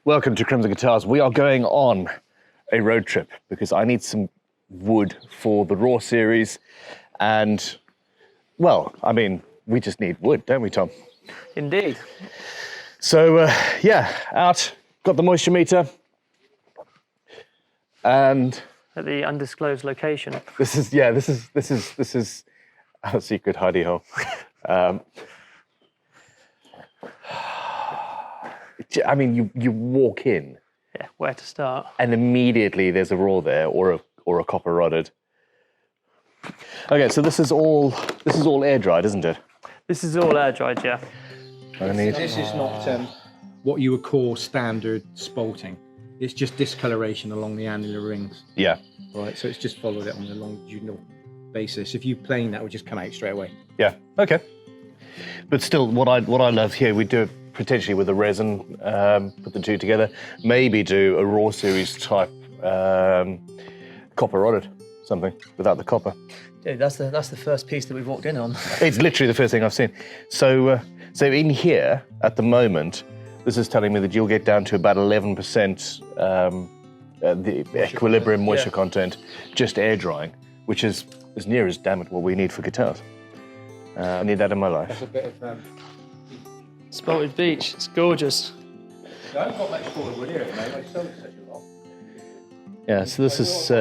Welcome to Crimson Guitars. We are going on a road trip because I need some wood for the Raw series. And, well, I mean, we just need wood, don't we, Tom? Indeed. So, out, got the moisture meter. And At the undisclosed location. this is our secret hidey hole. I mean, you walk in. Yeah, where to start? And immediately there's a raw there, or a copper rodded. Okay, so this is all air dried, isn't it? This is all air dried, yeah. This is not what you would call standard spalting. It's just discoloration along the annular rings. Yeah. Right, so it's just followed it on a longitudinal basis. If you plane, that would just come out straight away. Yeah. Okay. But still, what I love here, we do it potentially with the resin, put the two together. Maybe do a Raw series type copper rodded something without the copper. Dude, that's the first piece that we've walked in on. It's literally the first thing I've seen. So in here at the moment, this is telling me that you'll get down to about 11% the equilibrium moisture content, just air drying, which is as near as damn it what we need for guitars. I need that in my life. That's a bit of... Spalted beach, it's gorgeous. I haven't got much spalted wood here, mate. I sold such a lot. Yeah, so this is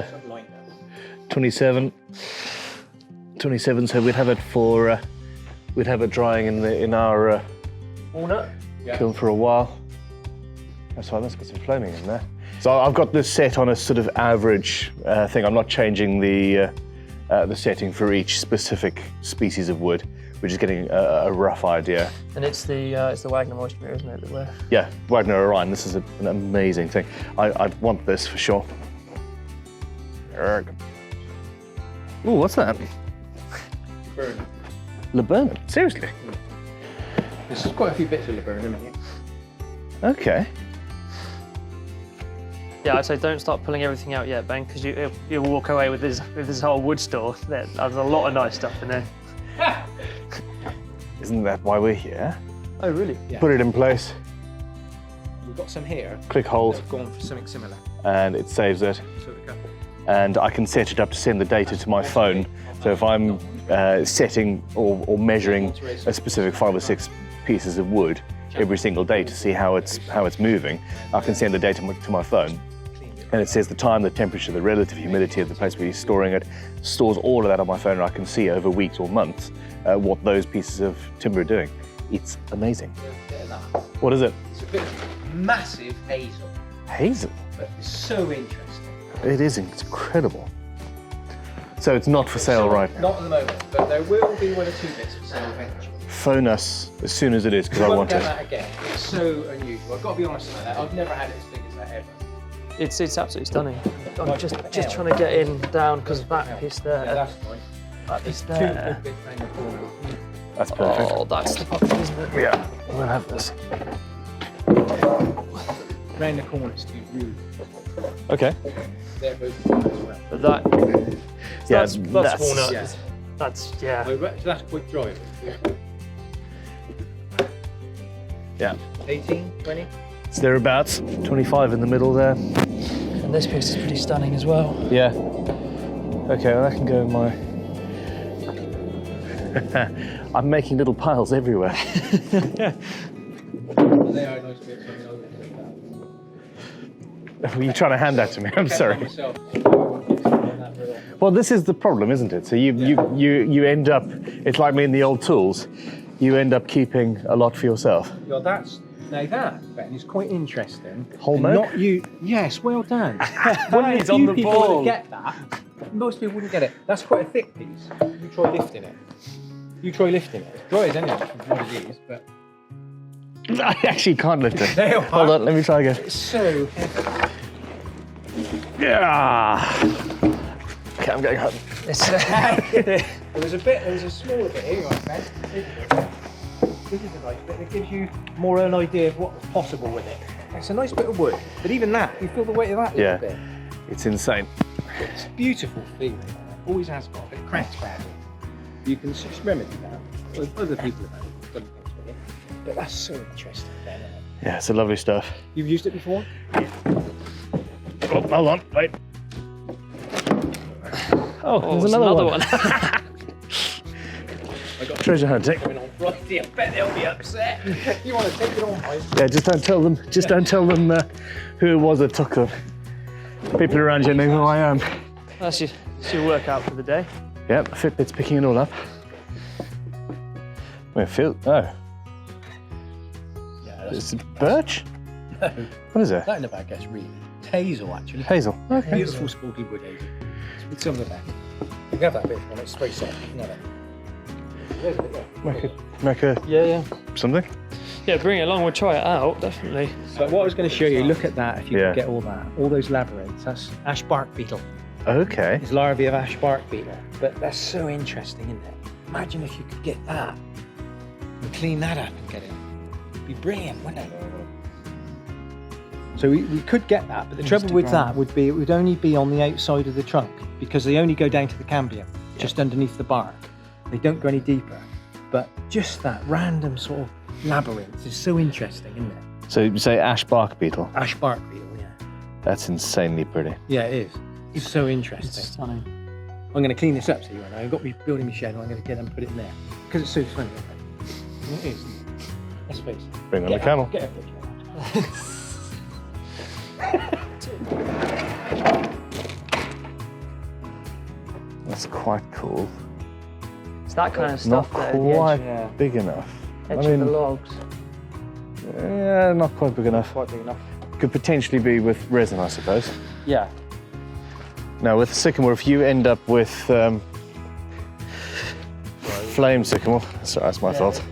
27. So we'd have it for we'd have it drying in our Walnut? kiln for a while. That's fine. Let's get some flaming in there. So I've got this set on a sort of average thing. I'm not changing the setting for each specific species of wood. We're just getting a rough idea. And it's the Wagner moisture, isn't it? That we're... Yeah, Wagner Orion. This is an amazing thing. I'd want this for sure. Ooh, what's that? Laburnum. Laburnum? Seriously? There's quite a few bits of laburnum in here. Okay. Yeah, I'd say don't start pulling everything out yet, Ben, because you'll walk away with this whole wood store. There's a lot of nice stuff in there. Isn't that why we're here? Oh, really? Yeah. Put it in place, We've got some here. click hold, I've gone for something similar. and it saves it. So we go. And I can set it up to send the data to my phone. So if I'm setting or measuring a specific 5 or 6 pieces of wood every single day to see how it's moving, I can send the data to my phone. And it says the time, the temperature, the relative humidity of the place where you're storing it, stores all of that on my phone, and I can see over weeks or months what those pieces of timber are doing. It's amazing. What is it? It's a bit of massive hazel, Hazel. but it's so interesting. It is incredible. So it's not for sale, right? Not at the moment, but there will be 1 or 2 bits for sale eventually. Phone us as soon as it is, because I You won't want get it. that again. It's so unusual. I've got to be honest about that. I've never had it as big as that ever. It's absolutely stunning. I'm just trying to get in down because of that piece there. Yeah, that's nice. That piece Two there. big bits around the corner. That's perfect. Oh, that's the button, isn't it? Yeah, we'll have this. Round the corner, it's 2 really. Okay. They're both as well. But that. Yeah, that's that's- walnut. Yeah. That's yeah. So that's quick dry. Yeah. 18, 20? It's thereabouts. 25 in the middle there. And this piece is pretty stunning as well. Yeah. Okay, well that can go in my... I'm making little piles everywhere. They are nice bits. Were you trying to hand that to me? I'm sorry. Well, this is the problem, isn't it? So you end up, it's like me in the old tools, you end up keeping a lot for yourself. Well, that, Ben, is quite interesting. Whole And milk? Not you. Yes, well done. He's on the people ball. would get that. Most people wouldn't get it. That's quite a thick piece. You try lifting it. It's dry as anything from what it is, but... I actually can't lift it. There you are. Hold on, let me try again. It's so heavy. Yeah. Okay, I'm going home. There was a smaller bit here, right, Ben? This is a nice bit that gives you more an idea of what's possible with it. It's a nice bit of wood, but even that, you feel the weight of that little bit. It's insane. It's beautiful feeling. Always has got. It cracks badly. You can just remedy that. Well, other people have had it, done things with it. But that's so interesting, Ben, isn't it? Yeah, it's a lovely stuff. You've used it before? Oh, hold on, wait. Oh, there's another one. I got Treasure hunting. coming on Friday. I bet they'll be upset. You want to take it on, mate? Yeah, just don't tell them. Just don't tell them who it was that took them. People around you know who I am. That's your workout for the day. Yep, Fitbit's picking it all up. Wait, Phil? Oh, Yeah, it's birch. no, What is it? that in the back, that's really. It's hazel, actually. Hazel. Okay. Beautiful sporty wood hazel. It's on the back. You can have that bit on it, it's very soft. You know that. Make a Yeah. something. Yeah, bring it along. We'll try it out, definitely. So what I was going to show you, look at that, if you Yeah. can get all that. All those labyrinths, that's ash bark beetle. Okay. It's larvae of ash bark beetle. But that's so interesting, isn't it? Imagine if you could get that and clean that up and get it. It'd be brilliant, wouldn't it? So we could get that, but the trouble with that would be it would only be on the outside of the trunk because they only go down to the cambium, just underneath the bark. They don't go any deeper. But just that random sort of labyrinth is so interesting, isn't it? So you say ash bark beetle. Ash bark beetle, yeah. That's insanely pretty. Yeah, it is. It's so interesting. It's stunning. I'm going to clean this up, so you know. I've got me building my shed, and I'm going to get them and put it in there because it's so funny. It is. Let's face it. Bring on the camel. Get a picture. That's quite cool. It's that kind of Not stuff there. quite yeah. big enough. Edge of the logs. Yeah, not quite big enough. Quite big enough. Could potentially be with resin, I suppose. Yeah. Now, with sycamore, if you end up with flame sycamore, sorry, that's my fault.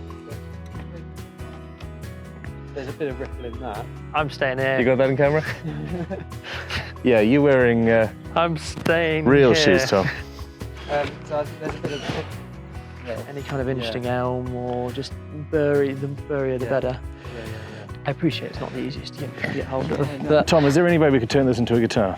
There's a bit of ripple in that. I'm staying here. You got that in camera? Yeah, you're wearing I'm staying real here. shoes, Tom. So there's a bit of. Any kind of interesting elm or just burry, the burrier the better. I appreciate it's not the easiest to get hold of. But Tom, is there any way we could turn this into a guitar?